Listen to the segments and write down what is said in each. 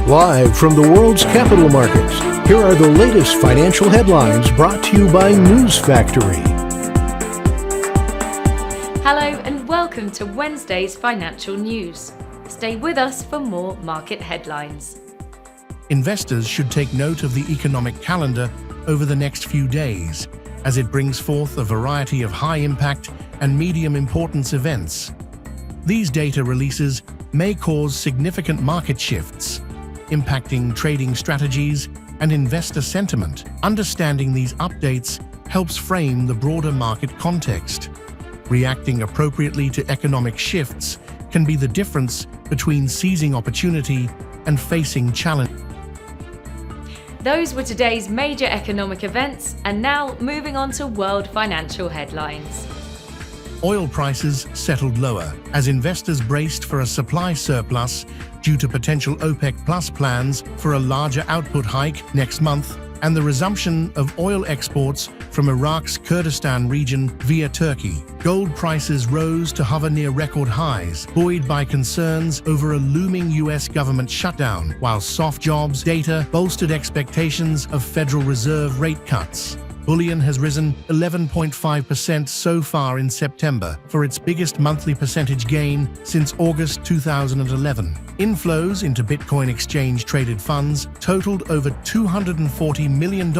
Live from the world's capital markets, here are the latest financial headlines brought to you by News Factory. Hello and welcome to Wednesday's financial news. Stay with us for more market headlines. Investors should take note of the economic calendar over the next few days, as it brings forth a variety of high-impact and medium-importance events. These data releases may cause significant market shifts, impacting trading strategies and investor sentiment. Understanding these updates helps frame the broader market context. Reacting appropriately to economic shifts can be the difference between seizing opportunity and facing challenge. Those were today's major economic events, and now moving on to world financial headlines. Oil prices settled lower as investors braced for a supply surplus due to potential OPEC Plus plans for a larger output hike next month and the resumption of oil exports from Iraq's Kurdistan region via Turkey. Gold prices rose to hover near record highs, buoyed by concerns over a looming U.S. government shutdown, while soft jobs data bolstered expectations of Federal Reserve rate cuts. Bullion has risen 11.5% so far in September, for its biggest monthly percentage gain since August 2011. Inflows into Bitcoin exchange-traded funds totaled over $240 million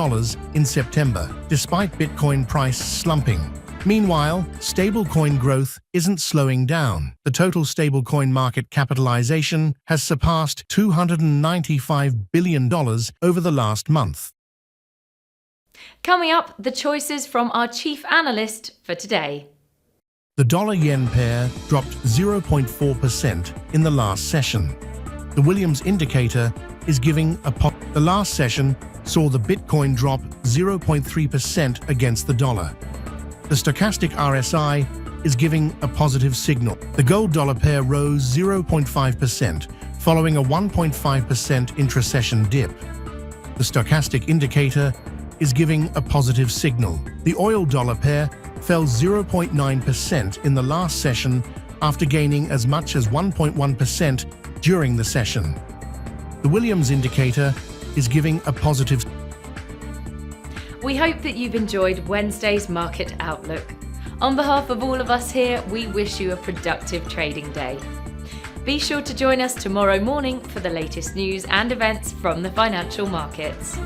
in September, despite Bitcoin price slumping. Meanwhile, stablecoin growth isn't slowing down. The total stablecoin market capitalization has surpassed $295 billion over the last month. Coming up, the choices from our chief analyst for today. The dollar-yen pair dropped 0.4% in the last session. The Williams indicator is giving a pop. The last session saw the Bitcoin drop 0.3% against the dollar. The stochastic RSI is giving a positive signal. The gold-dollar pair rose 0.5%, following a 1.5% intra-session dip. The stochastic indicator is giving a positive signal. The oil-dollar pair fell 0.9% in the last session after gaining as much as 1.1% during the session. The Williams indicator is giving a positive. We hope that you've enjoyed Wednesday's market outlook. On behalf of all of us here, we wish you a productive trading day. Be sure to join us tomorrow morning for the latest news and events from the financial markets.